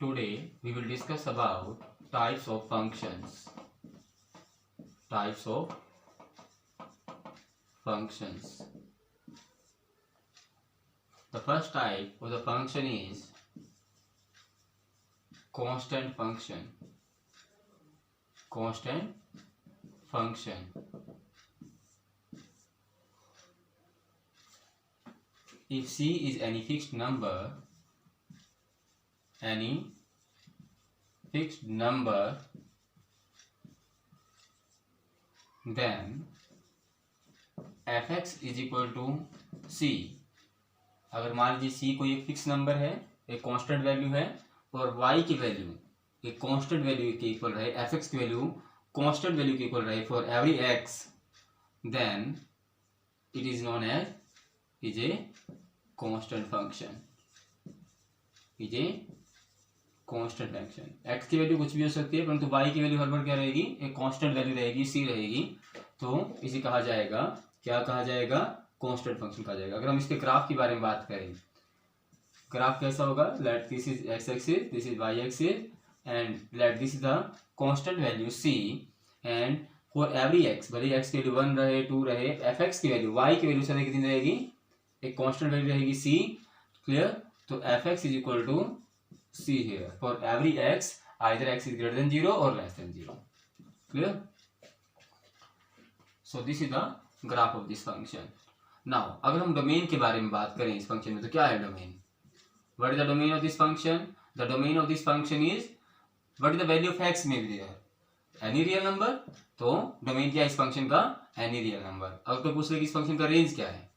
Today we will discuss about types of functions. Types of functions. The first type of the function is constant function. Constant function. If C is any fixed number, then fx is equal to c. अगर मान लीजिए c कोई एक fix number है, एक constant value है, और y की वैल्यू एक कांस्टेंट वैल्यू के इक्वल रहे, fx की वैल्यू कांस्टेंट वैल्यू के इक्वल रहे for every x, then it is known as a constant function. Is a constant function. x की वैल्यू कुछ भी हो सकती है, परंतु y की वैल्यू हर बार क्या रहेगी, एक कांस्टेंट वैल्यू रहेगी, c रहेगी. तो इसे कहा जाएगा, क्या कहा जाएगा, कांस्टेंट फंक्शन कहा जाएगा. अगर हम इसके ग्राफ के बारे में बात करें, ग्राफ कैसा होगा, let this is x axis, this is y axis, and let this is the constant value c, and for every x, भले x की वैल्यू 1 रहे, 2 रहे, fx की वैल्यू y की वैल्यू से कितनी रहेगी, एक कांस्टेंट वैल्यू रहेगी c. क्लियर. तो fx is equal to c here for every x, either x is greater than 0 or less than 0. Clear? So this is the graph of this function. Now अगर हम domain के बारे में बात करें इस फंक्शन में, तो क्या है domain? What is the domain of this function? The domain of this function is what is the value of x may be there. Any real number. तो डोमेन क्या है इस फंक्शन का, any real number. अगर कोई पूछ ले कि इस फंक्शन का रेंज क्या है,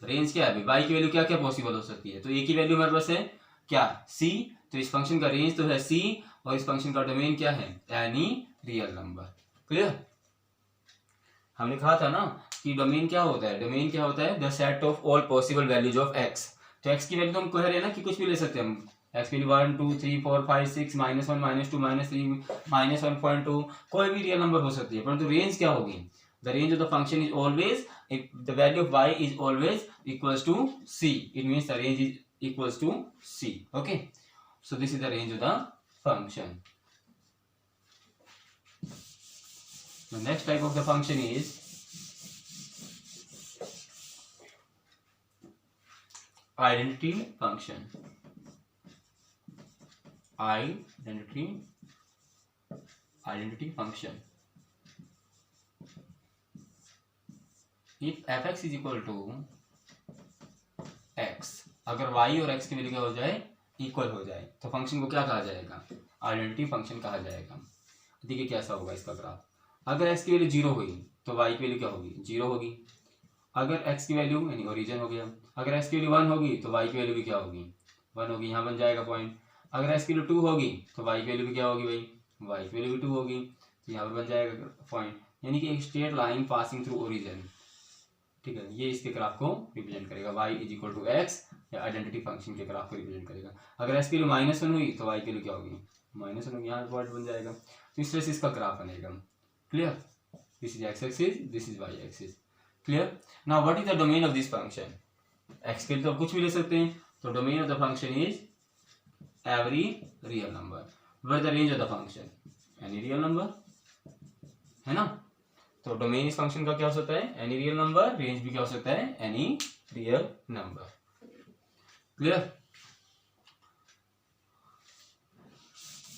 रेंज क्या है, y की वैल्यू क्या क्या पॉसिबल हो सकती है, तो a की वैल्यू हमारे पास है क्या, c. तो इस फंक्शन का रेंज तो है c, और इस फंक्शन का डोमेन क्या है, एनी रियल नंबर. क्लियर. हमने कहा था ना कि डोमेन क्या होता है, डोमेन क्या होता है, the set of all possible values of x. तो x की वैल्यू तो हम कह रहे हैं ना कि कुछ भी ले सकते हैं हम, x की वैल्यू 1 2 3 4 5 6 -1 -2 -3 -1.2, कोई भी रियल नंबर हो सकती है, परंतु रेंज क्या होगी, the range of the function is always, the value of y is always equals to c. It means the range is equals to c. Okay, so this is the range of the function. The next type of the function is identity function. Identity function. If fx is equal to x, अगर y और x की value क्या हो जाए, equal हो जाए, तो function को क्या कहा जाएगा, आइडेंटिटी फंक्शन कहा जाएगा. देखिए कैसा होगा इसका ग्राफ. अगर x की वैल्यू 0 हुई तो y की वैल्यू क्या होगी, 0 होगी. अगर x की वैल्यू यानी ओरिजिन हो गया, अगर x की वैल्यू 1 होगी तो y की वैल्यू भी क्या होगी, 1 होगी, यहाँ बन जाएगा पॉइंट. अगर x की वैल्यू 2 होगी तो y की वैल्यू भी क्या होगी भाई, y की वैल्यू भी 2 होगी, तो यहाँ पर बन जाएगा पॉइंट. यानी कि एक straight line passing through origin. ठीक है, ये इसके ग्राफ को रिप्रेजेंट करेगा, y is equal to x, या आइडेंटिटी फंक्शन के ग्राफ को रिप्रेजेंट करेगा. अगर x की वैल्यू -1 हुई तो y की वैल्यू क्या होगी, -1 होगी, यहाँ पॉइंट बन जाएगा. तो इस तरह से इसका ग्राफ बनेगा. Clear. This is x axis, this is y axis. Clear. Now what is the domain of this function. x के लिए तो कुछ भी ले सकते हैं, तो domain of the function is every real number. What is the range of the function, any real number, है ना. तो डोमेन इस फंक्शन का क्या हो सकता है, एनी रियल नंबर. रेंज भी क्या हो सकता है, any real number. Clear.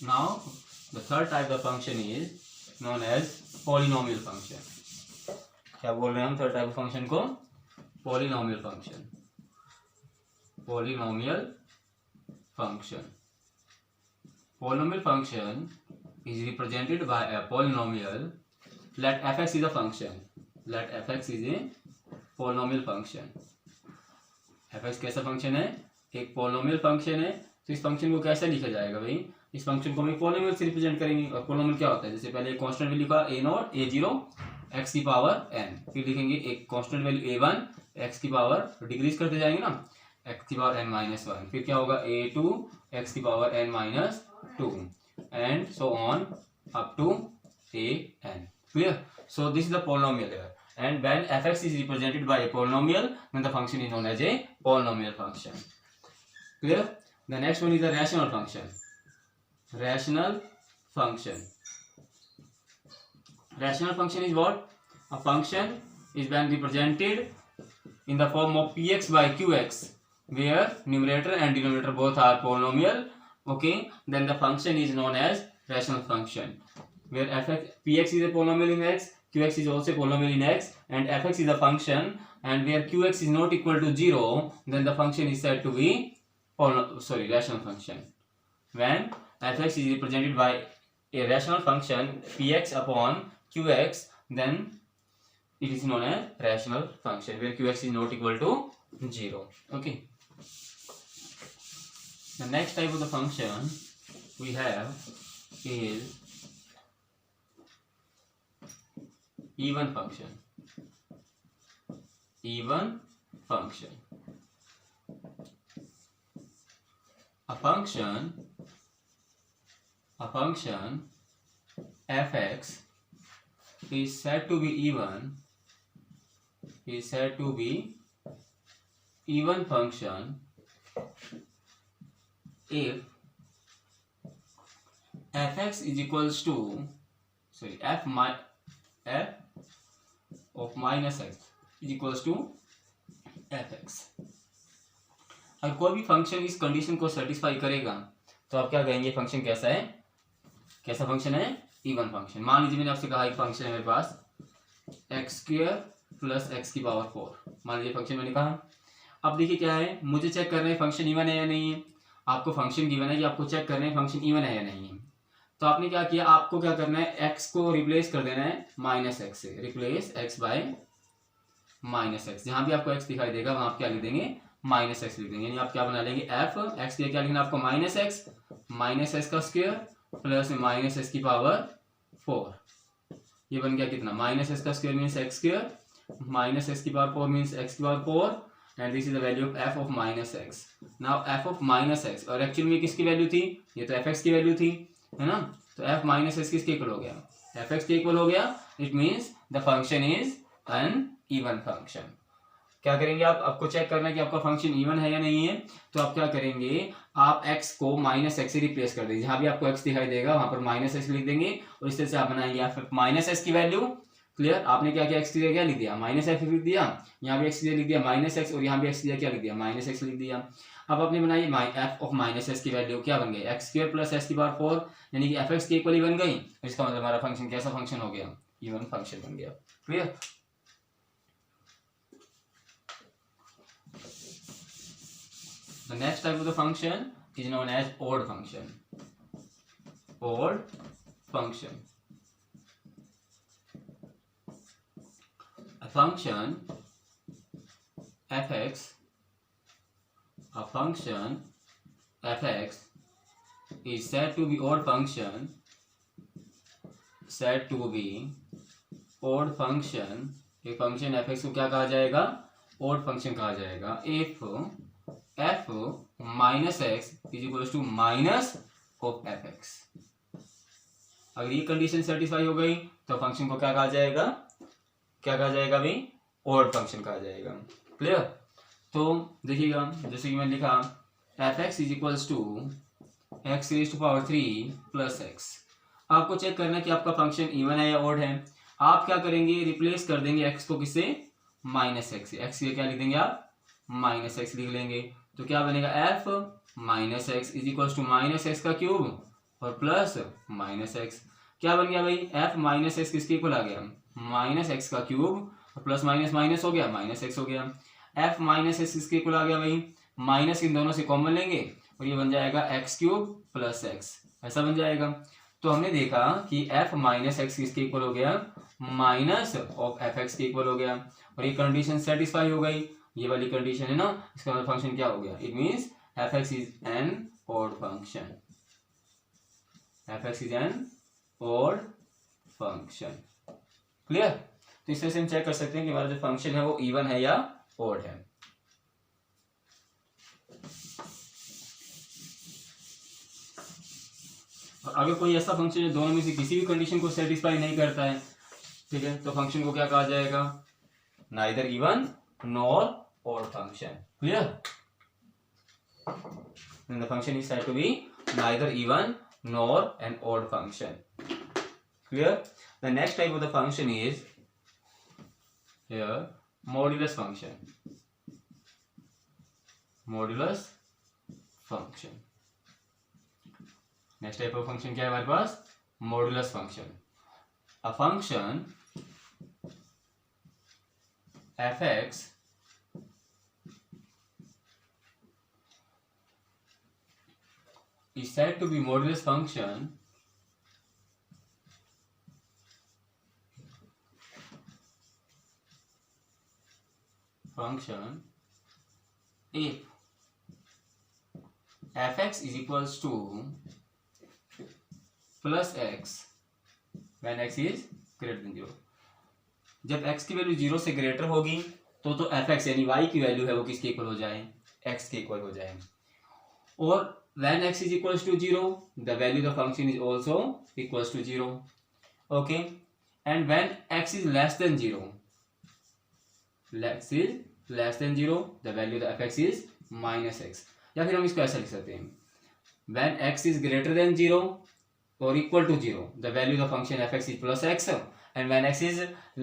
Now the third type of function is known as polynomial function. क्या बोल रहे हैं हम थर्ड टाइप ऑफ फंक्शन को, polynomial function. Polynomial function. Polynomial function is represented by a polynomial. Let fx is a function. Let fx is a polynomial function. fx कैसा function है, एक polynomial function है. तो इस फंक्शन को कैसे लिखा जाएगा भाई, इस फंक्शन को हम एक पोलिनोमियल से रिप्रेजेंट करेंगे. और पोलिनोमियल क्या होता है, जैसे पहले कांस्टेंट वैल्यू का a0 a0 x की पावर n, फिर लिखेंगे एक कांस्टेंट वैल्यू a1 x की पावर, डिक्रीज करते जाएंगे ना, x की पावर n-1, फिर क्या होगा a2 x की power n-2, and so on up to an. Clear. So this is the polynomial here, and when fx is represented by a polynomial, then the function is known as a polynomial function. Clear. The next one is the rational function. rational function. Rational function is what? A function is when represented in the form of px by qx, where numerator and denominator both are polynomial. Okay, then the function is known as rational function, where px is a polynomial in x, qx is also a polynomial in x, and fx is a function, and where qx is not equal to 0, then the function is said to be rational function. When fx is represented by a rational function px upon qx, then it is known as rational function, where qx is not equal to 0. Okay, the next type of the function we have is even function. Even function. A function fx is said to be even function if fx is equals to f of minus x is equals to fx. अगर कोई भी function इस condition को satisfy करेगा तो आप क्या कहेंगे, फंक्शन कैसा है, कैसा फंक्शन है, इवन फंक्शन. मान लीजिए मैंने आपसे कहा एक फंक्शन है मेरे पास एक्स स्क्वायर प्लस एक्स की पावर 4, मान लीजिए फंक्शन मैंने कहा. अब देखिए क्या है, मुझे चेक करना है फंक्शन इवन है या नहीं है. आपको फंक्शन गिवन है कि आपको चेक करना है फंक्शन इवन है या नहीं है. तो आपने क्या किया, आपको क्या करना है, एक्स को रिप्लेस कर देना है माइनस एक्स से. Replace x bye minus x. जहां भी आपको एक्स दिखाई देगा वहां आप क्या लिख देंगे, माइनस एक्स लिख देंगे. यानी आप क्या बना लेंगे, एफ एक्स के लिए क्या लिखना है आपको, माइनस एक्स का स्क्वायर प्लस माइनस एक्स की पावर 4. ये बन गया कितना, माइनस एक्स का square means x square, minus x की पावर 4 मीन्स एक्स की power 4, and this is the value of F of minus x. Now F of minus x, और actually में किसकी वैल्यू थी, ये तो एफ एक्स की वैल्यू थी, है ना. तो एफ माइनस एक्स किसके इक्वल हो गया, एफ एक्स के इक्वल हो गया. It means the function is an even function. क्या करेंगे आप, आपको चेक करना है कि आपका फंक्शन इवन है या नहीं है. तो आप क्या करेंगे, आप x को माइनस एक्स से रिप्लेस कर देंगे. जहां भी आपको x दिखाई देगा वहां पर माइनस एक्स लिख देंगे, और इस तरह से आप बनाएंगे आप माइनस एक्स की वैल्यू. क्लियर, आपने क्या किया, x की जगह क्या लिख दिया, माइनस एक्स लिख दिया. यहाँ भी x की जगह लिख दिया माइनस एक्स, और यहाँ भी x की जगह क्या लिख दिया, माइनस एक्स लिख दिया. अब आपने बनाई एफ ऑफ माइनस एक्स की वैल्यू क्या बन गई, एक्स स्क्वायर प्लस एक्स की पावर 4, यानी कि एफ एक्स की इक्वल ही बन गई. इसका मतलब हमारा फंक्शन कैसा फंक्शन हो गया, इवन फंक्शन बन गया. Clear. The next type of the function is known as odd function. Odd function. A function fx is said to be odd function. Said to be odd function. एक function fx को क्या कहा जाएगा, odd function कहा जाएगा if f minus x is equal to minus of f x. अगर ये condition satisfy हो गई तो फंक्शन को क्या कहा जाएगा, क्या कहा जाएगा भाई, ऑड फंक्शन कहा जाएगा. क्लियर. तो देखिएगा जैसे कि मैंने लिखा f x is equals to x raise to power 3 plus x. आपको चेक करना है कि आपका फंक्शन इवन है या ऑड है. आप क्या करेंगे, रिप्लेस कर देंगे एक्स को किससे, माइनस एक्स से. एक्स के क्या लिख देंगे आप, माइनस एक्स लिख लेंगे. तो क्या बनेगा, f minus x is equal to minus x का क्यूब और प्लस माइनस एक्स. क्या बन गया भाई, एफ माइनस एक्स किसके इक्वल आ गया, माइनस एक्स का क्यूब और प्लस माइनस माइनस हो गया, माइनस एक्स हो गया. एफ माइनस एक्स किसके इक्वल आ गया भाई, माइनस इन दोनों से कॉमन लेंगे और ये बन जाएगा एक्स क्यूब प्लस एक्स, ऐसा बन जाएगा. तो हमने देखा कि एफ माइनस एक्स किसके इक्वल हो गया, माइनस ऑफ एफ एक्स के इक्वल हो गया, और ये कंडीशन सेटिस्फाई हो गई. ये वाली कंडीशन है ना, इसका मतलब फंक्शन क्या हो गया, it means F x is an odd function. F x is an odd function. Clear. तो इस तरह से हम चेक कर सकते हैं कि हमारा जो फंक्शन है वो इवन है या ऑड है. और अगर कोई ऐसा फंक्शन है दोनों में से किसी भी कंडीशन को सेटिस्फाई नहीं करता है, ठीक है, तो फंक्शन को क्या कहा जाएगा, neither even nor odd function. Clear. Then the function is said to be neither even nor an odd function. Clear? The next type of the function is here modulus function. Modulus function. Next type of function क्या है हमारे पास? Modulus function. A function fx is said to be modulus function if fx is equals to plus x when x is greater than 0. जब x की value 0 से greater होगी तो fx यानी y की वैल्यू है वो किसके इक्वल हो जाए? x के इक्वल हो जाए. और when x is equals to 0 the value of the function is also equals to 0. Okay, and when x is less than 0 the value of fx is minus x. या फिर हम इसको ऐसा लिख सकते हैं when x is greater than 0 or equal to 0 the value of the function fx is plus x, and when x is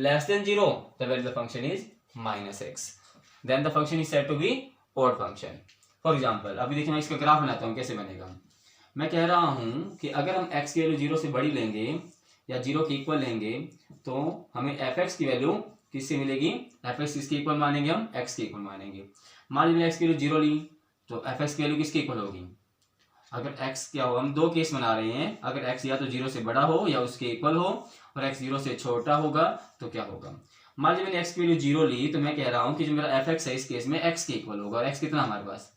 less than 0 the value of the function is minus x. Then the function is said to be odd function. For example, अभी देखिए मैं इसका graph बनाता हूँ कैसे बनेगा. मैं कह रहा हूँ कि अगर हम x की वैल्यू 0 से बड़ी लेंगे या 0 के इक्वल लेंगे तो हमें fx की वैल्यू किससे मिलेगी? fx किसके इक्वल मानेंगे? हम x के इक्वल मानेंगे. मान लीजिए x की वैल्यू 0 ली तो fx की वैल्यू किसके इक्वल होगी? अगर x क्या हो, हम दो केस बना रहे हैं, अगर x या तो 0 से बड़ा हो या उसके इक्वल हो और x 0 से छोटा होगा तो क्या होगा? मान लीजिए मैंने x की वैल्यू 0 ली तो मैं कह रहा हूँ कि जो मेरा fx है इस केस में x के इक्वल होगा और x कितना हमारे पास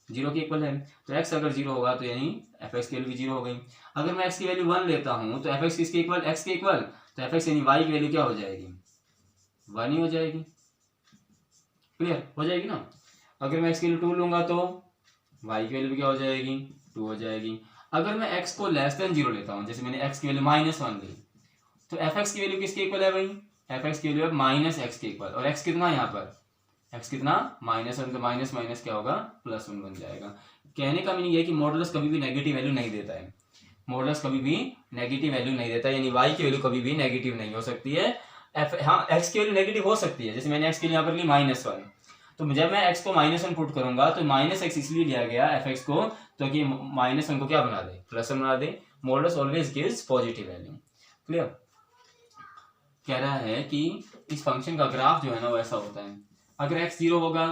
0 के इक्वल है, तो x अगर 0 होगा तो यानी fx की वैल्यू भी 0 हो गई. अगर मैं x की वैल्यू 1 लेता हूँ तो fx किसके इक्वल? x के इक्वल, तो fx यानी y की वैल्यू क्या हो जाएगी? 1 ही हो जाएगी. क्लियर हो जाएगी ना. अगर मैं x की वैल्यू 2 लूंगा तो y की वैल्यू क्या हो जाएगी? 2 हो जाएगी. अगर मैं x को लेस देन 0 लेता हूँ, जैसे मैंने x की वैल्यू -1 ली तो fx की वैल्यू किसके इक्वल है भाई? fx की वैल्यू है -x के इक्वल, और x कितना है यहाँ पर? x कितना? -1, तो माइनस माइनस क्या होगा? +1 बन जाएगा. कहने का मीनिंग ये कि मॉडुलस कभी भी नेगेटिव वैल्यू नहीं देता है. मॉडुलस कभी भी नेगेटिव वैल्यू नहीं देता, यानी y की वैल्यू कभी भी नेगेटिव नहीं हो सकती है. हाँ, x की वैल्यू नेगेटिव हो सकती है, जैसे मैंने x के लिए यहाँ पर ली -1, तो जब मैं x को -1 पुट करूंगा तो -x इसलिए लिया गया fx को तो कि -1 को क्या बना दे? +1 बना दे. Modulus always gives positive value. Clear? कह रहा है कि इस फंक्शन का ग्राफ जो है ना वो ऐसा होता है. अगर x 0 होगा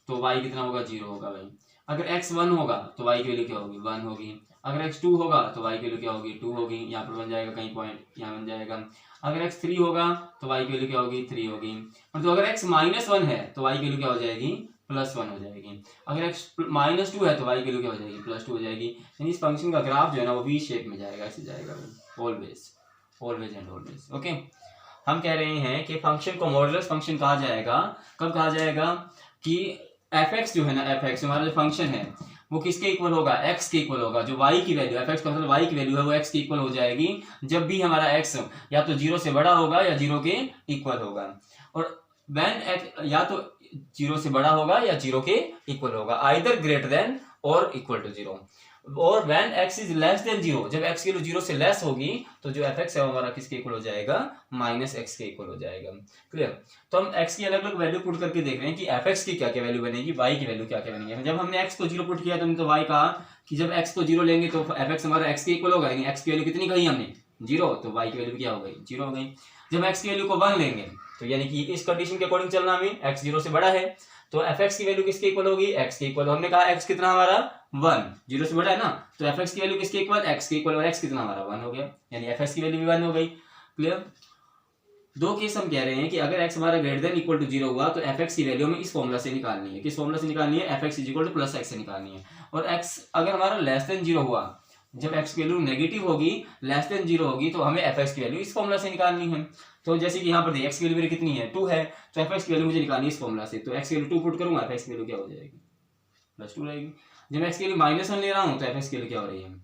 तो y कितना होगा? 0 होगा भाई. अगर x 1 होगा तो y की वैल्यू क्या होगी? 1 होगी. अगर x 2 होगा तो y की वैल्यू क्या होगी? 2 होगी. यहाँ पर बन जाएगा कहीं पॉइंट, यहाँ बन जाएगा. अगर x 3 होगा तो y की वैल्यू क्या होगी? 3 होगी. तो अगर x -1 है तो y की वैल्यू क्या हो जाएगी? +1 हो जाएगी. अगर x -2 है तो y की वैल्यू क्या हो जाएगी? +2 हो जाएगी. यानी इस फंक्शन का ग्राफ जो है ना वो वी शेप में जाएगा, ऐसे जाएगा ऑलवेज एंड ऑलवेज. ओके, हम कह रहे हैं कि फंक्शन को मॉडुलस फंक्शन कहा जाएगा. कब कहा जाएगा? कि fx जो है ना, fx हमारा जो फंक्शन है वो किसके इक्वल होगा? x के इक्वल होगा. जो y की वैल्यू, fx का मतलब y की वैल्यू है वो x के इक्वल हो जाएगी जब भी हमारा x या तो 0 से बड़ा होगा या 0 के इक्वल होगा. और when x या तो 0 से बड़ा होगा या 0 के इक्वल होगा, आइदर ग्रेटर देन और इक्वल टू 0. और when x is less than 0, जब x की वैल्यू 0 से लेस होगी तो जो fx है वो हमारा किसके इक्वल हो जाएगा? -x के इक्वल हो जाएगा. क्लियर? तो हम x की अलग अलग वैल्यू पुट करके देख रहे हैं कि fx की क्या क्या वैल्यू बनेगी, y की वैल्यू क्या क्या बनेगी. जब हमने x को 0 पुट किया तो हमने तो y कहा कि जब x को 0 लेंगे तो fx हमारा x के इक्वल होगा, यानी x की वैल्यू कितनी कही हमने? 0, तो y की वैल्यू क्या हो गई? 0 हो गई. जब x की वैल्यू को 1 लेंगे तो यानी कि इस कंडीशन के अकॉर्डिंग चलना, हमें x 0 से बड़ा है तो fx की वैल्यू किसके इक्वल होगी? x के इक्वल. हमने कहा x कितना हमारा? 1. 0 से बड़ा है ना, तो fx की वैल्यू किसके इक्वल? x के इक्वल. और x कितना हमारा? 1 हो गया, यानी fx की वैल्यू भी 1 हो गई. क्लियर? दो केस हम कह रहे हैं कि अगर x हमारा ग्रेटर देन इक्वल टू 0 हुआ तो fx की वैल्यू हमें इस फॉर्मूला से निकालनी है. किस फॉर्मूला से निकालनी है? fx is equal to +x से निकालनी है. और x अगर हमारा लेस देन 0 हुआ, जब x की वैल्यू नेगेटिव होगी, लेस देन 0 होगी, तो हमें fx की वैल्यू इस फॉर्मूला से निकालनी है. तो जैसे कि यहाँ पर देखिए x की वैल्यू कितनी है? 2 है, तो fx की वैल्यू मुझे निकालनी है इस फॉर्मूला से. तो x की वैल्यू 2 पुट करूंगा, fx की वैल्यू क्या हो जाएगी? +2 रहेगी. जब मैं x की वैल्यू -1 ले रहा हूँ तो fx की वैल्यू क्या हो रही है?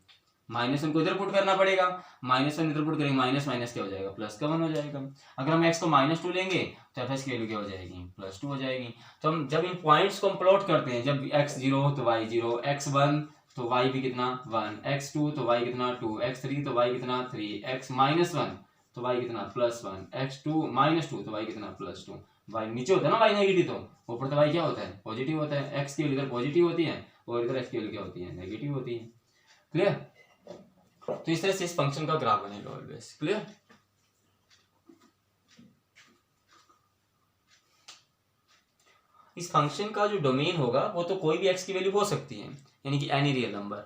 -1 को इधर पुट करना पड़ेगा, -1 इधर पुट करेंगे, माइनस माइनस क्या हो जाएगा? +1 हो जाएगा. अगर हम x को -2 लेंगे तो fx की वैल्यू क्या हो जाएगी? +2 हो जाएगी. तो हम जब इन पॉइंट्स को हम प्लॉट करते हैं, जब x 0 तो y 0, x 1 तो y भी कितना 1, x2 तो y कितना 2, x3 तो y कितना 3, x -1 तो y कितना +1, x2 -2 तो y कितना +2। y नीचे होता है ना y नेगेटिव, तो ऊपर तो y क्या होता है पॉजिटिव होता है। x की वैल्यू इधर पॉजिटिव होती है और इधर x की वैल्यू क्या होती है नेगेटिव होती है। क्लियर? तो इस तरह से इस फंक्शन का ग्राफ बनेगा ऑलवेज। क्लियर? इस फंक्शन का जो डोमेन होगा वो तो कोई भी x की वैल्यू हो सकती है, यानी कि एनी रियल नंबर।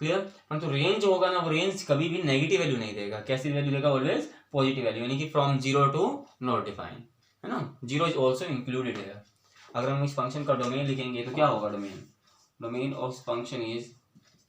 क्लियर? परंतु रेंज होगा ना, वो रेंज कभी भी नेगेटिव वैल्यू नहीं देगा। कैसी वैल्यू देगा? ऑलवेज पॉजिटिव वैल्यू, यानी कि फ्रॉम 0 टू नॉट डिफाइंड, है ना। 0 इज ऑल्सो इंक्लूडेड है। अगर हम इस फंक्शन का डोमेन लिखेंगे तो क्या होगा? Domain of function is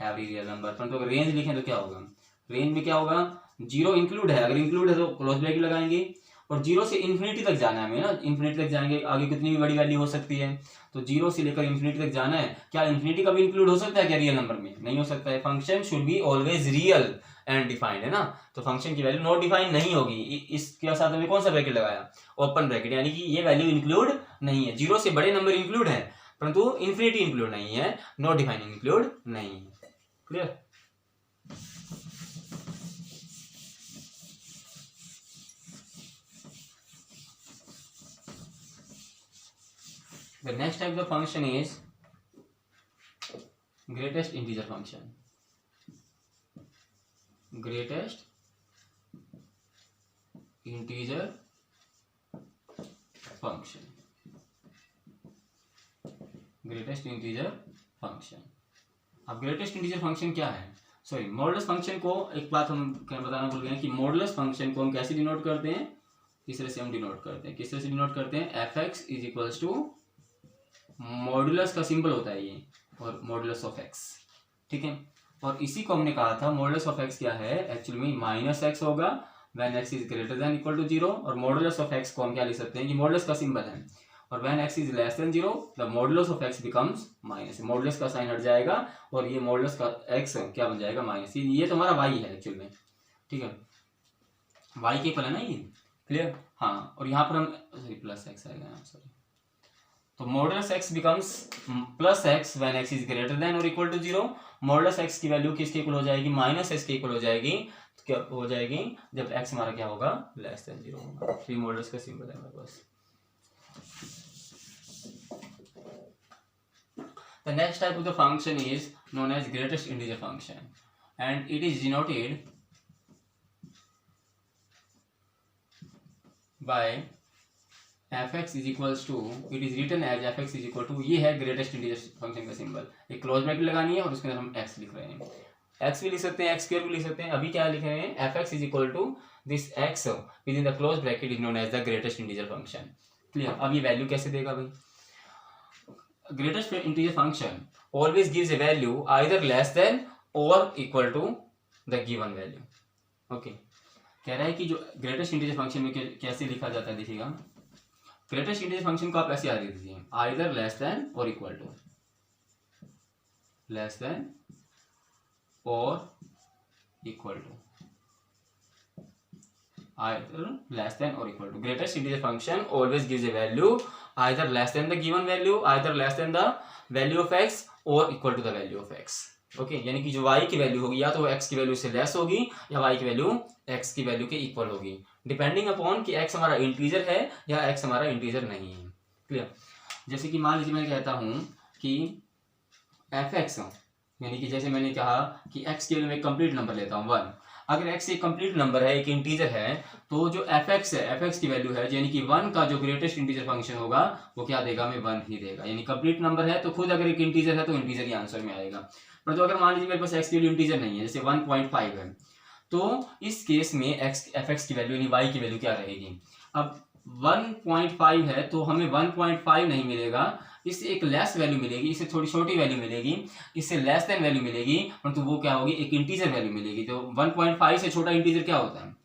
every real number. परंतु अगर रेंज लिखें तो क्या होगा? रेंज में क्या होगा? 0 इंक्लूड है, अगर इंक्लूड है तो क्लोज ब्रैकेट लगाएंगे, और 0 से इन्फिनिटी तक जाना है हमें ना, इन्फिनिटी तक जाएंगे, आगे कितनी भी बड़ी वैल्यू हो सकती है, तो 0 से लेकर इन्फिनिटी तक जाना है। क्या इन्फिनिटी का भी इंक्लूड हो सकता है क्या रियल नंबर में? नहीं हो सकता है। Function should be always real and defined, है ना। तो फंक्शन की वैल्यू नॉट डिफाइंड नहीं होगी। इसके साथ हमें कौन सा ब्रैकेट लगाया? ओपन ब्रैकेट, यानी कि ये वैल्यू इंक्लूड नहीं है। 0 से बड़े नंबर इंक्लूड है परंतु इन्फिनिटी इंक्लूड नहीं है, नॉट डिफाइंड इंक्लूड नहीं है। Clear? The next type of function is greatest integer function. Greatest integer function. Greatest integer function. अब greatest integer function क्या है? सॉरी, मॉडुलस फंक्शन को एक बात हम क्या बताना भूल गए कि मॉडुलस फंक्शन को हम कैसे डिनोट करते हैं? किस तरह से हम डिनोट करते हैं? किस तरह से डिनोट करते हैं? fx is equals to modulus का सिंबल होता है ये, और मॉडुलस ऑफ x, ठीक है। और इसी को हमने कहा था मॉडुलस ऑफ x क्या है? एक्चुअली में -x होगा when x is greater than equal to 0, और मॉडुलस ऑफ x को हम क्या लिख सकते हैं कि मॉडुलस का सिंबल है, और when x is less then 0 the modulus of x becomes minus. Modulus का साइन हट जाएगा और ये मॉडुलस का x क्या बन जाएगा? माइनस। ये तो हमारा y है एक्चुअल में, ठीक है, y के इक्वल है ना ये। क्लियर? हाँ, और यहाँ पर हम सॉरी प्लस x आएगा, सॉरी, तो modulus x becomes plus x when x is greater then और इक्वल टू 0। मॉडुलस x की वैल्यू किसके इक्वल हो जाएगी? -x के इक्वल हो जाएगी। तो क्या हो जाएगी? जब x हमारा क्या होगा? लेस देन 0 होगा। तो ये मॉडुलस का सिंबल है हमारे पास। The next type of the function is known as greatest integer function, and it is denoted by fx is equals to, it is written as fx is equal to, ये है greatest integer function का symbol. एक close bracket लगानी है और उसके अंदर हम x लिख रहे हैं, x भी लिख सकते हैं, x स्क्वायर भी लिख सकते हैं। अभी क्या लिख रहे हैं? fx is equal to this x within the closed bracket is known as the greatest integer function। Clear? अब ये वैल्यू कैसे देगा भाई? greatest integer function always gives a value either less than or equal to the given value। Okay, कह रहा है कि जो ग्रेटेस्ट इंटीजर फंक्शन में कैसे लिखा जाता है, देखिएगा। ग्रेटेस्ट इंटीजर फंक्शन को आप ऐसे याद दीजिए, आइदर लेस देन और इक्वल टू, लेस देन और equal to, either less than और equal to. Greatest integer function always gives a value either less than the given value, either less than the value of x और equal to the value of x। Okay, यानी कि जो y की value होगी या तो वो x की वैल्यू से लेस होगी या y की वैल्यू x की वैल्यू के इक्वल होगी, डिपेंडिंग अपॉन कि x हमारा इंटीजर है या x हमारा इंटीजर नहीं है। क्लियर? जैसे कि मान लीजिए मैं कहता हूं कि fx, यानी कि जैसे मैंने कहा कि x के लिए मैं कंप्लीट नंबर लेता हूं 1। अगर x एक कंप्लीट नंबर है, एक इंटीजर है, तो जो fx है, fx की वैल्यू है, यानी कि 1 का जो ग्रेटेस्ट इंटीजर फंक्शन होगा वो क्या देगा? हमें 1 ही देगा। यानी कंप्लीट नंबर है तो खुद अगर एक इंटीजर है तो इंटीजर ही आंसर में आएगा। परंतु अगर मान लीजिए मेरे पास x की वैल्यू इंटीजर नहीं है, जैसे 1.5 है, तो इस केस में fx की वैल्यू यानी y की वैल्यू क्या रहेगी? अब 1.5 है तो हमें 1.5 नहीं मिलेगा, इससे एक लेस वैल्यू मिलेगी, इससे थोड़ी छोटी वैल्यू मिलेगी, इससे लेस देन वैल्यू मिलेगी, परंतु वो क्या होगी? एक इंटीजर वैल्यू मिलेगी। तो 1.5 से छोटा इंटीजर क्या होता है?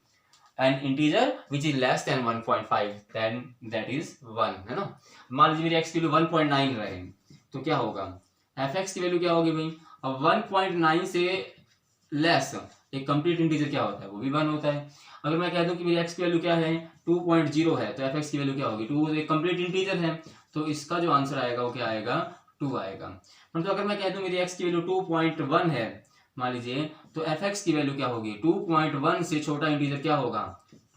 An integer which is less than 1.5, then that is 1, है ना। मान लीजिए मेरी x की वैल्यू 1.9 रहे तो क्या होगा? fx की वैल्यू क्या होगी भाई? अब 1.9 से लेस एक कंप्लीट इंटीजर क्या होता है? वो भी 1 होता है। अगर मैं कह दूं कि मेरी x की वैल्यू क्या है? 2.0 है, तो fx की वैल्यू क्या होगी? 2 एक कंप्लीट इंटीजर है, तो इसका जो आंसर आएगा वो क्या आएगा? 2 आएगा। परंतु अगर मैं कह दूं मेरी x की वैल्यू 2.1 है मान लीजिए, तो fx की वैल्यू क्या होगी, 2.1 से छोटा इंटीजर क्या होगा,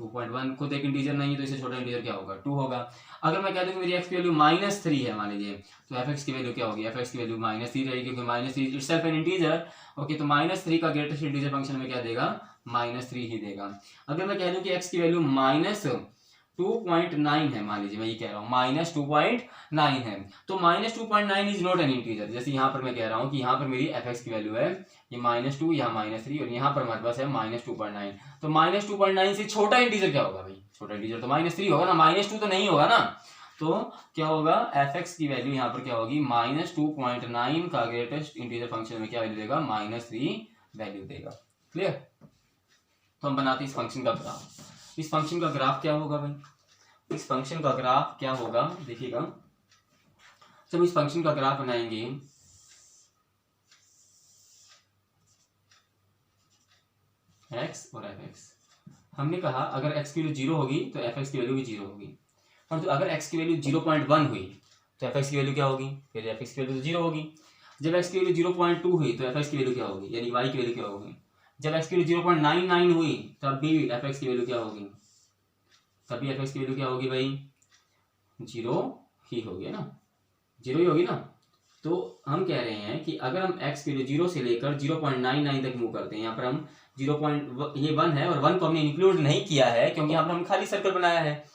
2.1 खुद एक इंटीजर नहीं है तो इससे छोटा इंटीजर क्या होगा, 2 होगा। अगर मैं कह दूं मेरी x की वैल्यू -3 है मान लीजिए, तो fx की वैल्यू क्या होगी, fx की वैल्यू -3 रहेगी, क्योंकि -3 इटसेल्फ एन इंटीजर। ओके, तो -3 का ग्रेटेस्ट इंटीजर फंक्शन में क्या देगा, -3 ही देगा। अगर मैं कह दूं कि x की वैल्यू -2.9 है मान लीजिए, मैं ये कह रहा हूँ -2.9 है, तो -2.9 इज नॉट एन इंटीजर। जैसे यहाँ पर मैं कह रहा हूँ कि यहाँ पर मेरी fx की वैल्यू है ये -2, यहाँ -3 और यहाँ पर हमारे पास है -2.9, तो -2.9 से छोटा इंटीजर क्या होगा भाई, छोटा इंटीजर तो -3 होगा ना, -2 तो नहीं होगा ना। तो क्या होगा, fx की वैल्यू यहाँ पर क्या होगी, -2.9 का ग्रेटेस्ट इंटीजर फंक्शन में क्या वैल्यू देगा, -3 वैल्यू देगा। क्लियर। तो हम बनाते हैं इस फंक्शन का ग्राफ। इस फंक्शन का ग्राफ क्या होगा भाई, इस फंक्शन का ग्राफ क्या होगा, देखिएगा जब इस फंक्शन का ग्राफ बनाएंगे, x और fx, हमने कहा अगर x की वैल्यू 0 होगी तो fx की वैल्यू भी 0 होगी, परंतु अगर x की वैल्यू 0.1 हुई तो fx की वैल्यू क्या होगी, फिर fx की वैल्यू तो 0 होगी। जब x की वैल्यू 0.2 हुई तो fx की वैल्यू क्या होगी, यानी y की वैल्यू क्या होगी। जब x की वैल्यू 0.99 हुई तब भी fx की वैल्यू क्या होगी, तभी fx की वैल्यू क्या होगी भाई, 0 ही होगी ना, 0 ही होगी ना। तो हम कह रहे हैं कि अगर हम x की वैल्यू 0 से लेकर 0.99 तक मूव करते हैं, यहाँ पर हम 0. ये 1 है और 1 को हमने इंक्लूड नहीं किया है क्योंकि यहाँ पर हम खाली सर्कल बनाया है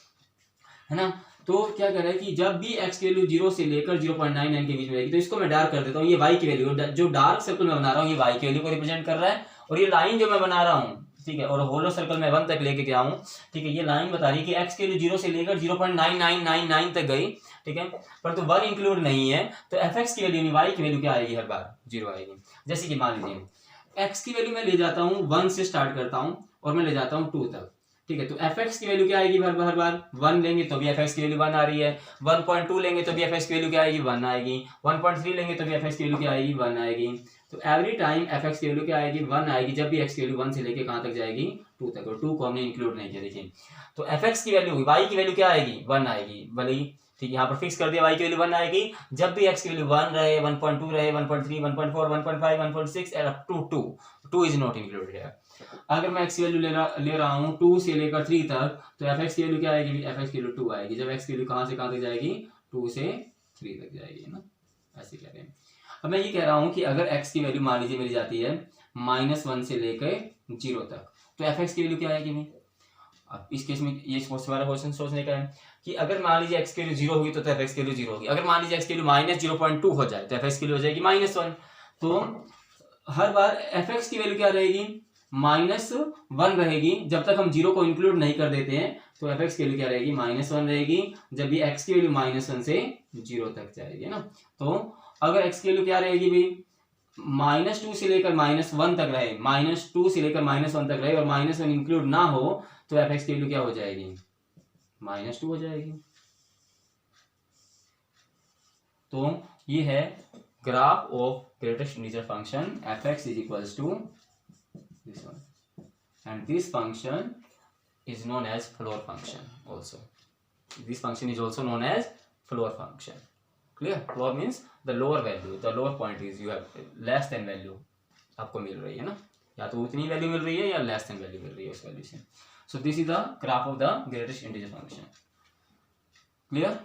ना। तो क्या कह रहा है कि जब भी x की वैल्यू 0 से लेकर 0.99 के बीच में रहेगी, तो इसको मैं डार्क कर देता हूँ, ये y की वैल्यू, जो डार्क सर्कल मैं बना रहा हूँ ये y की वैल्यू को रिप्रेजेंट कर रहा है, और ये लाइन जो मैं बना रहा हूँ, ठीक है, और होलो सर्कल में 1 तक लेके गया हूँ, ठीक है, ये लाइन बता रही है कि x की वैल्यू 0 से लेकर 0.9999 तक गई, ठीक है, पर तो 1 इंक्लूड नहीं है, तो fx की वैल्यू y की वैल्यू क्या आएगी, हर बार 0 आएगी। जैसे कि मान लीजिए x की वैल्यू मैं ले जाता हूँ 1 से स्टार्ट करता हूँ और मैं ले जाता हूँ 2 तक, ठीक है, तो fx की वैल्यू क्या आएगी, हर बार 1 लेंगे तो भी fx की वैल्यू 1 आ रही है, 1.2 लेंगे तो भी fx की वैल्यू क्या आएगी, 1 आएगी, 1.3 लेंगे तो भी fx की वैल्यू क्या आएगी, 1 आएगी। तो एवरी टाइम fx की वैल्यू क्या आएगी, 1 आएगी, जब भी x की वैल्यू 1 से लेके कहां तक जाएगी, 2 तक, और 2 को हमने इंक्लूड नहीं किया। देखिए तो fx की वैल्यू, y की वैल्यू क्या आएगी, 1 आएगी, भले ही, ठीक है, यहाँ पर फिक्स कर दिया y की वैल्यू 1 आएगी, जब भी x की वैल्यू 1 रहे, 1.2 रहे, 1.3, 1.4, 1.5, 1.6 and up to 2 is not included here. अगर मैं x की वैल्यू ले रहा हूँ 2 से लेकर 3 तक, तो fx की वैल्यू क्या आएगी, fx की वैल्यू 2 आएगी, जब x की वैल्यू कहां से कहां तक जाएगी, 2 से 3 तक जाएगी ना, ऐसे कह रहे हैं। अब मैं ये कह रहा हूँ कि अगर x की वैल्यू मान लीजिए मेरी जाती है -1 से लेकर 0 तक, तो fx की वैल्यू क्या आएगी भाई। अब इस केस में ये वाला क्वेश्चन सोचने का है कि अगर मान लीजिए x की वैल्यू 0 होगी तो fx की वैल्यू 0 होगी, अगर मान लीजिए x की वैल्यू -0.2 हो जाए तो fx की वैल्यू हो जाएगी -1। तो हर बार fx की वैल्यू क्या रहेगी, -1 रहेगी, जब तक हम 0 को इंक्लूड नहीं कर देते हैं, तो fx की वैल्यू क्या रहेगी, -1 रहेगी, जब भी x की वैल्यू -1 से 0 तक जाएगी ना। तो अगर x की वैल्यू क्या रहेगी भाई, -2 से लेकर -1 तक रहे, -2 से लेकर -1 तक रहे और -1 इंक्लूड ना हो, तो fx की वैल्यू क्या हो जाएगी, -2 हो जाएगी। तो ये है graph of greatest integer function fx is equals to this one, and this function is known as floor function also. This function is also known as floor function. Clear? Floor means the lower value, the lower point is you have less than value आपको मिल रही है ना, या तो उतनी value मिल रही है या लेस देन वैल्यू मिल रही है उस वैल्यू से। सो this is the graph of the greatest integer function. Clear?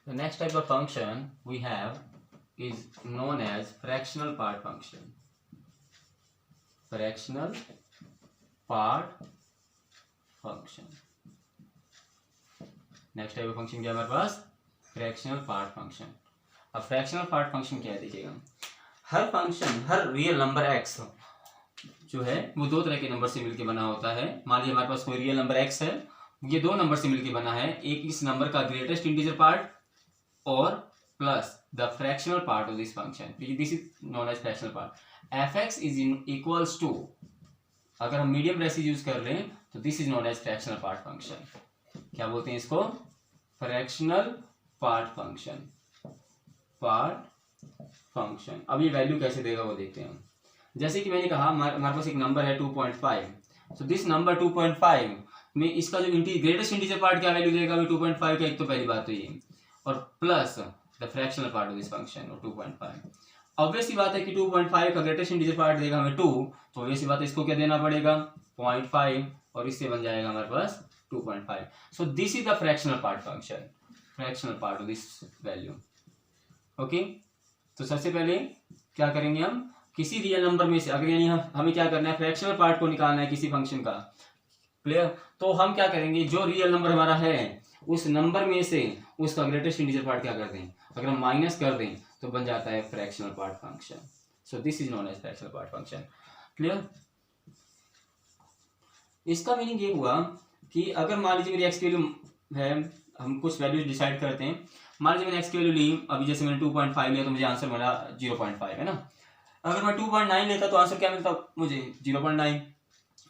The next type of function we have is known as fractional part function. Fractional part function. Next type of function क्या हमारे पास, fractional part function. अब fractional part function क्या है देखिएगा, हर function, हर real number x जो है वो दो तरह के नंबर से मिलकर बना होता है। मान लीजिए हमारे पास कोई रियल नंबर x है, ये दो नंबर से मिलकर बना है, एक इस नंबर का ग्रेटेस्ट इंटीजर पार्ट और plus the fractional part of this function, this is known as fractional part. fx is equals to, अगर हम मीडियम रेसिज यूज कर रहे हैं तो this is known as fractional part function. क्या बोलते हैं इसको, fractional part function, part function. अब ये वैल्यू कैसे देगा वो देखते हैं। जैसे कि मैंने कहा हमारे पास एक नंबर है 2.5, सो दिस नंबर 2.5 में इसका जो ग्रेटेस्ट इंटीजर पार्ट क्या वैल्यू देगा, 2.5 का, एक तो पहली बात तो ये, और plus the fractional part of this function और 2.5। ऑब्वियस सी बात है कि 2.5 का ग्रेटेस्ट इंटीजर पार्ट देगा हमें 2, तो ऑब्वियस सी बात है इसको क्या देना पड़ेगा 0.5, और इससे बन जाएगा हमारे पास 2.5। सो this is the fractional part function, fractional part of this value. Okay, तो सबसे पहले क्या करेंगे हम, किसी रियल नंबर में से, अगर यानी हमें क्या करना है, फ्रैक्शनल पार्ट को निकालना है किसी फंक्शन का, क्लियर। तो हम क्या करेंगे, जो रियल नंबर हमारा है उस नंबर में से उसका ग्रेटेस्ट इंटीजर पार्ट क्या कर दें, अगर हम माइनस कर दें तो बन जाता है fractional part function. So this is known as fractional part function, clear. इसका मीनिंग ये हुआ कि अगर मान लीजिए मेरी एक्स की वैल्यू है, हम कुछ वैल्यूज डिसाइड करते हैं, मान लीजिए मैंने एक्स की वैल्यू ली, अभी जैसे मैंने 2.5 लिया तो मुझे आंसर मिला 0.5, है ना। अगर मैं 2.9 लेता तो आंसर क्या मिलता मुझे 0.9।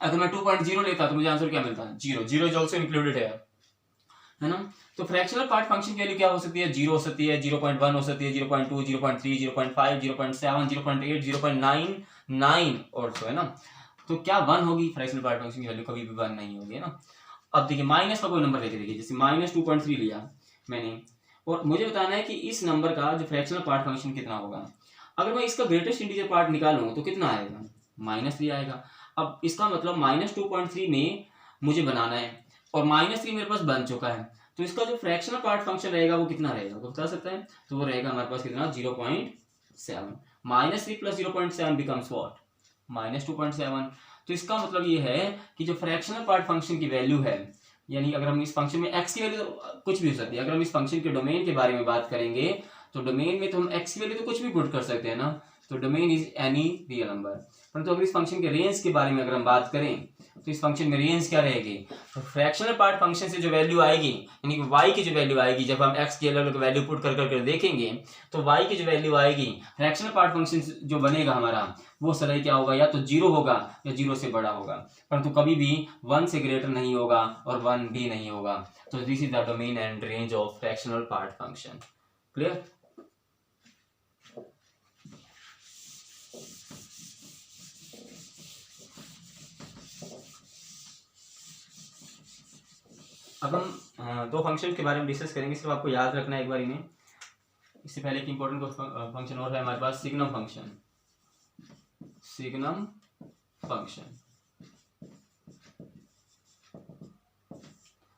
अगर मैं 2.0 लेता तो मुझे आंसर क्या मिलता 0। 0 इज ऑल्सो इंक्लूडेड है ना। तो फ्रैक्शनल पार्ट फंक्शन की वैल्यू क्या हो सकती है, 0 हो सकती है, 0.1 हो सकती है, 0.2, 0.3, 0.5, 0.7, 0.8, 0.99 और तो, है ना। तो क्या 1 होगी, फ्रैक्शनल पार्ट फंक्शन की वैल्यू कभी भी 1 नहीं होगी, है ना। अब देखिए माइनस का कोई नंबर लेके देखिए, जैसे -2.3 लिया मैंने, और मुझे बताना है कि इस नंबर का जो फ्रैक्शनल पार्ट फंक्शन कितना होगा। अगर मैं इसका ग्रेटेस्ट इंटीजर पार्ट निकालूं तो कितना आएगा, -3 आएगा। अब इसका मतलब -2.3 में मुझे बनाना है, और -3 मेरे पास बन चुका है, तो इसका जो फ्रैक्शनल पार्ट फंक्शन रहेगा वो कितना रहेगा, वो बता सकता है। तो वो रहेगा हमारे पास कितना 0.7। -3 + 0.7 बिकम्स व्हाट, -2.7। तो इसका मतलब ये है कि जो फ्रैक्शनल पार्ट फंक्शन की वैल्यू है, यानी अगर हम इस फंक्शन में एक्स की वैल्यू तो कुछ भी हो सकती है, अगर हम इस फंक्शन के डोमेन के बारे में बात करेंगे तो डोमेन में तो हम एक्स की वैल्यू तो कुछ भी पुट कर सकते हैं ना, तो domain is any real number. परंतु अगर इस फंक्शन के रेंज के बारे में अगर हम बात करें तो इस फंक्शन में रेंज क्या रहेगी, तो फ्रैक्शनल पार्ट फंक्शन से जो वैल्यू आएगी, यानी कि y की जो वैल्यू आएगी, जब हम x की अलग अलग वैल्यू पुट कर करके देखेंगे तो y की जो वैल्यू आएगी फ्रैक्शनल पार्ट फंक्शन जो बनेगा हमारा, वो सदैव क्या होगा, या तो 0 होगा या 0 से बड़ा होगा, परंतु कभी भी 1 से ग्रेटर नहीं होगा और 1 भी नहीं होगा। तो this is the domain and range of fractional part function, clear. अब हम दो फंक्शन के बारे में डिस्कस करेंगे, सिर्फ आपको याद रखना है एक बार इन्हें। इससे पहले एक इंपॉर्टेंट फंक्शन और है हमारे पास, signum function. Signum function,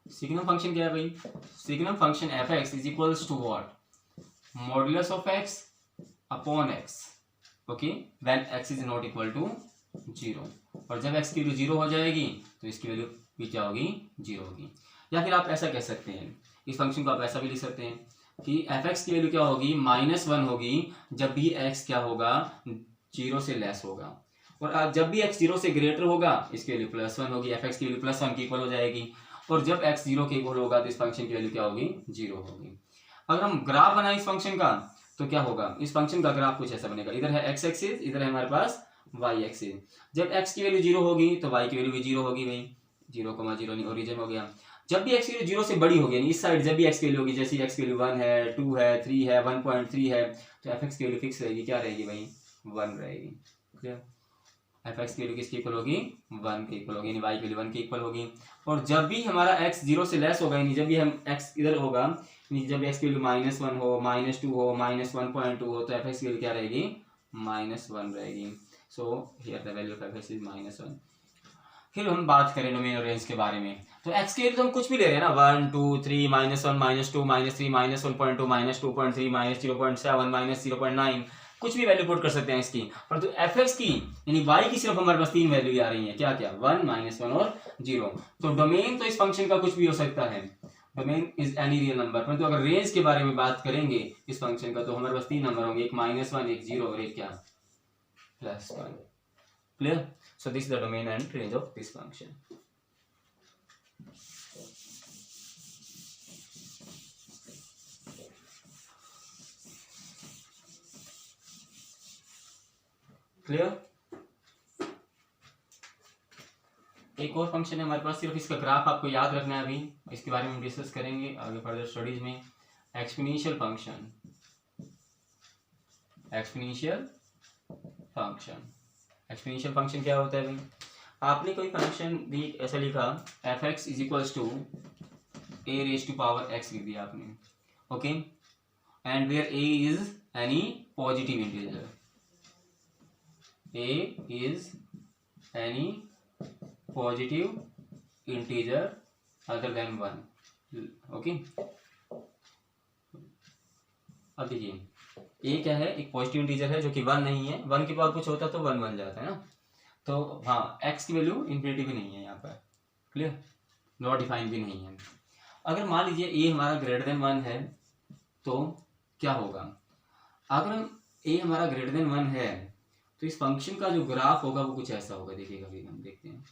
signum function क्या है भाई, signum function f(x) is equals to what, modulus of x upon x, okay, when x is not equal to 0। और जब x की वैल्यू 0 हो जाएगी तो इसकी वैल्यू भी क्या होगी, 0 होगी। या फिर आप ऐसा कह सकते हैं, इस फंक्शन को आप ऐसा भी लिख सकते हैं कि f(x) की वैल्यू क्या होगी, -1 होगी जब भी x क्या होगा, 0 से लेस होगा, और जब भी x 0 से ग्रेटर होगा इसकी वैल्यू +1 होगी, f(x) की वैल्यू +1 की इक्वल हो जाएगी, और जब x 0 के इक्वल होगा तो इस फंक्शन की वैल्यू क्या होगी, 0 होगी। अगर हम ग्राफ बनाए इस फंक्शन का तो क्या होगा, इस फंक्शन का ग्राफ कुछ ऐसा बनेगा, इधर है x एक्सिस, इधर है हमारे पास y एक्सिस। जब x की वैल्यू 0 होगी तो y की वैल्यू भी 0 होगी भाई, 0,0 नहीं, ओरिजिन हो गया। जब भी x की वैल्यू 0 से बड़ी होगी, यानी इस साइड जब भी x की वैल्यू होगी, जैसे x की वैल्यू 1 है, 2 है, 3 है, 1.3 है, तो f(x) की वैल्यू फिक्स रहेगी, क्या रहेगी भाई, 1 रहेगी, क्लियर। f(x) की वैल्यू किसकी इक्वल होगी, 1 के इक्वल होगी, यानी y की वैल्यू 1 के इक्वल होगी। और जब भी हमारा x 0 से लेस होगा, यानी जब भी हम x इधर होगा, यानी जब x की वैल्यू -1 हो, -2 हो, -1.2 हो, तो f(x) की वैल्यू क्या रहेगी, -1 रहेगी। So here the value of f(x) is -1। फिर हम बात करें डोमेन और रेंज के बारे में, तो x की वैल्यू तो हम कुछ भी ले रहे हैं ना, 1, 2, 3, -1, -2, -3, -1.2, -2.3, -0.7, -0.9, कुछ भी वैल्यू पुट कर सकते हैं इसकी। परंतु f(x) की यानी y की सिर्फ हमारे पास 3 वैल्यू आ रही है, क्या क्या, 1, -1 और 0। तो डोमेन तो इस फंक्शन का कुछ भी हो सकता है, domain is any real number. परंतु अगर रेंज के बारे में बात करेंगे इस फंक्शन का, तो हमारे पास 3 नंबर होंगे, एक -1, एक 0 और एक क्या, +1, clear. So this is the domain and range of this function. Clear? एक और फंक्शन है हमारे पास, सिर्फ इसका ग्राफ आपको याद रखना है, अभी इसके बारे में डिस्कस करेंगे आगे फर्दर स्टडीज में। Exponential function, exponential function. Exponential function क्या होता है भाई? आपने कोई फंक्शन भी ऐसा लिखा f x is equals to a raise to power x लिख दिया आपने, okay, and where a is any positive integer, a is any positive integer other than 1, okay. अब देखिए ए क्या है, एक पॉजिटिव इंटीजर है जो कि 1 नहीं है, 1 के पावर कुछ होता तो 1 बन जाता है ना, तो हाँ एक्स की वैल्यू इन्फिनिटी भी नहीं है यहाँ पर, क्लियर, नॉट डिफाइन भी नहीं है। अगर मान लीजिए ए हमारा ग्रेटर देन 1 है तो क्या होगा? अगर हम ए हमारा ग्रेटर देन 1 है तो इस फंक्शन का जो ग्राफ होगा वो कुछ ऐसा होगा, देखिएगा अभी हम देखते हैं।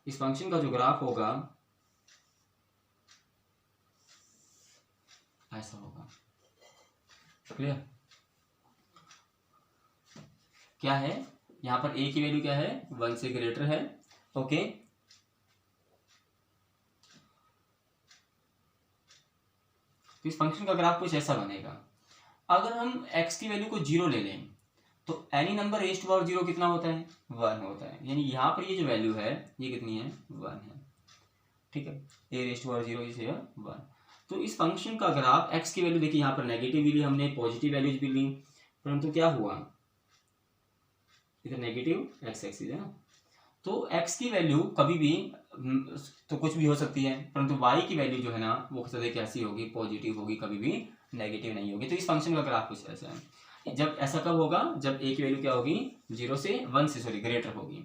इस फंक्शन का जो ग्राफ होगा ऐसा होगा, क्लियर। क्या है यहाँ पर ए की वैल्यू क्या है, 1 से ग्रेटर है, ओके। तो इस फंक्शन का ग्राफ कुछ ऐसा बनेगा। अगर हम x की वैल्यू को 0 ले लें तो any number raise to power 0 कितना होता है, 1 होता है, यानी यहाँ पर ये जो वैल्यू है ये कितनी है, 1 है, ठीक है, a raise to power 0 is 1। तो इस फंक्शन का ग्राफ x की वैल्यू देखिए यहाँ पर नेगेटिव भी ली हमने, पॉजिटिव वैल्यूज भी ली, परंतु क्या हुआ, इधर नेगेटिव x एक्सिस है ना, तो x की वैल्यू कभी भी तो कुछ भी हो सकती है, परंतु y की वैल्यू जो है ना वो सदैव कैसी होगी, पॉजिटिव होगी, कभी भी नेगेटिव नहीं होगी। तो इस फंक्शन का ग्राफ कुछ ऐसा है। जब ऐसा कब होगा, जब a की वैल्यू क्या होगी, 0 से 1 से सॉरी ग्रेटर होगी,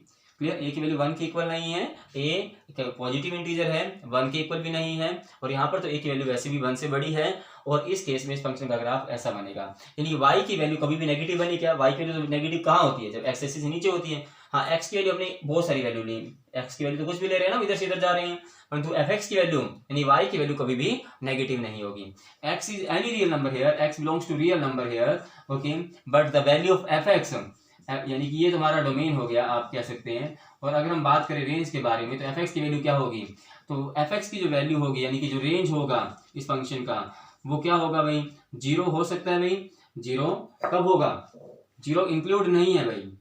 क्लियर। a की वैल्यू 1 के इक्वल नहीं है, a पॉजिटिव इंटीजर है, 1 के इक्वल भी नहीं है, और यहाँ पर तो a की वैल्यू वैसे भी 1 से बड़ी है, और इस केस में इस फंक्शन का ग्राफ ऐसा बनेगा। यानी y की वैल्यू कभी भी नेगेटिव बनी, क्या y की वैल्यू नेगेटिव कहाँ होती है, जब x एक्सिस से नीचे होती है। हाँ x की वैल्यू अपनी बहुत सारी वैल्यू ली, x की वैल्यू तो कुछ भी ले रहे हैं ना, इधर से इधर जा रहे हैं, परंतु fx की वैल्यू यानी y की वैल्यू कभी भी नेगेटिव नहीं होगी। x is any real number here, x belongs to real number here, okay, but the value of fx यानी कि ये तुम्हारा डोमेन हो गया आप कह सकते हैं। और अगर हम बात करें रेंज के बारे में तो fx की वैल्यू क्या होगी, तो fx की जो वैल्यू होगी यानी कि जो रेंज होगा इस फंक्शन का वो क्या होगा भाई, 0 हो सकता है भाई। 0 कब होगा, 0 इंक्लूड नहीं है भाई,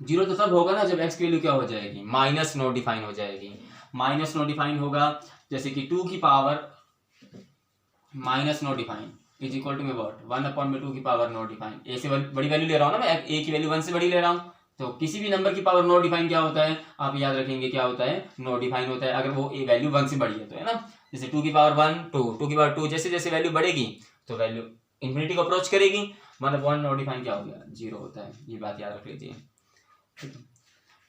0 तो तब होगा ना जब x की वैल्यू क्या हो जाएगी, माइनस नॉट डिफाइन हो जाएगी। माइनस नॉट डिफाइन होगा जैसे कि 2 की power minus not define is equal to में व्हाट, 1/2 की पावर नॉट डिफाइन। ए से बड़ी वैल्यू ले रहा हूँ ना मैं, ए की वैल्यू 1 से बड़ी ले रहा हूँ, तो किसी भी नंबर की पावर नॉट डिफाइन क्या होता है, आप याद रखेंगे क्या होता है, नॉट डिफाइन होता है, अगर वो ए वैल्यू 1 से बड़ी है तो, है ना। जैसे 2 की पावर 1 2, 2 की पावर 2, जैसे जैसे वैल्यू बढ़ेगी तो वैल्यू इन्फिनिटी को अप्रोच करेगी, मतलब 1 नॉट डिफाइन क्या हो गया, 0 होता है, ये बात याद रख लीजिए।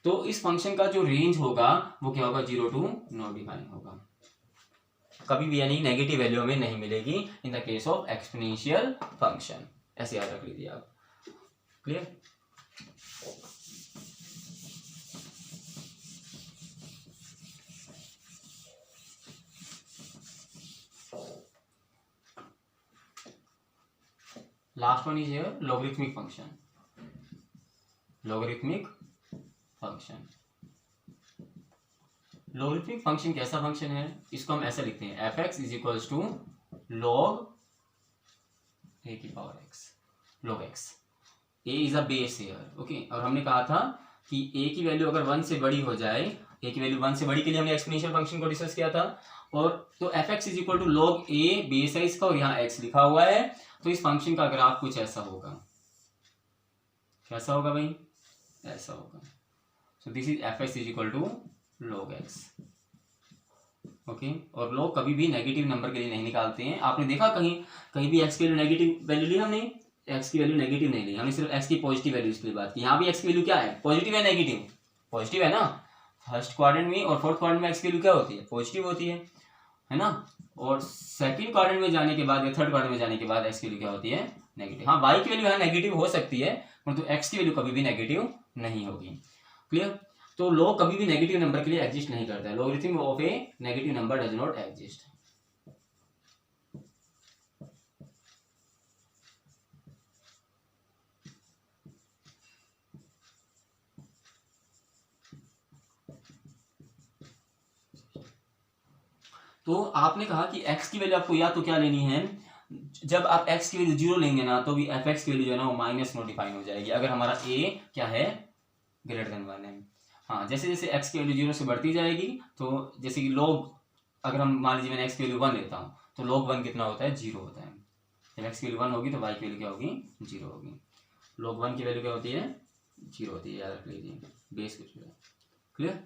तो इस फंक्शन का जो रेंज होगा वो क्या होगा, 0 टू नॉट डिफाइन होगा, कभी भी यानी नेगेटिव वैल्यू हमें नहीं मिलेगी in the case of exponential function, ऐसे याद रख लीजिए आप, clear. Last one is here logarithmic function. Logarithmic function, logarithmic function कैसा फंक्शन है, इसको हम ऐसा लिखते हैं f x is equals to log a की power x, log x, a is a base here, okay. और हमने कहा था कि ए की वैल्यू अगर 1 से बड़ी हो जाए, ए की वैल्यू 1 से बड़ी के लिए हमने एक्सपोनेंशियल फंक्शन को डिस्कस किया था, और तो f x is equal to log a base है इसका, और यहाँ एक्स लिखा हुआ है, तो इस फंक्शन का ग्राफ कुछ ऐसा होगा, कैसा होगा भाई, ऐसा होगा। So this is f x is equal to log x, okay. और log कभी भी नेगेटिव नंबर के लिए नहीं निकालते हैं, आपने देखा कहीं भी x की वैल्यू नेगेटिव वैल्यू ली हमने, x की वैल्यू नेगेटिव नहीं ली हमने, सिर्फ x की पॉजिटिव वैल्यूज के लिए बात की। यहाँ भी x की वैल्यू क्या है, पॉजिटिव है नेगेटिव, पॉजिटिव है ना, फर्स्ट क्वाड्रेंट में और फोर्थ क्वाड्रेंट में x की वैल्यू क्या होती है, पॉजिटिव होती है ना, और सेकंड क्वाड्रेंट में जाने के बाद या थर्ड क्वाड्रेंट में जाने के बाद x की वैल्यू क्या होती है, नेगेटिव। हाँ y की वैल्यू यहाँ नेगेटिव हो सकती है, परंतु x की वैल्यू कभी भी नेगेटिव नहीं होगी, क्लियर। तो log कभी भी नेगेटिव नंबर के लिए एग्जिस्ट नहीं करता है, logarithm of A negative number does not exist. तो आपने कहा कि x की वैल्यू आपको या तो क्या लेनी है, जब आप x की वैल्यू 0 लेंगे ना तो भी fx की वैल्यू जो है ना वो माइनस में डिफाइन हो जाएगी अगर हमारा a क्या है ग्रेटर देन 1 है। हाँ, जैसे जैसे x की वैल्यू 0 से बढ़ती जाएगी तो जैसे कि log, अगर हम मान लीजिए मैंने x की वैल्यू 1 लेता हूँ तो log 1 कितना होता है 0 होता है। जब x की वैल्यू 1 होगी तो y की वैल्यू क्या होगी 0 होगी। log 1 की वैल्यू क्या होती है 0 होती है, याद रख लीजिए, बेस कुछ है। क्लियर।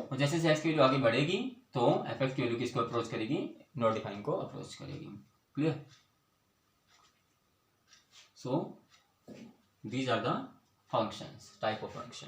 और जैसे जैसे x की वैल्यू आगे बढ़ेगी तो fx की वैल्यू किसको अप्रोच करेगी, नॉट डिफाइन को अप्रोच करेगी। Clear. So these are the functions, type of function.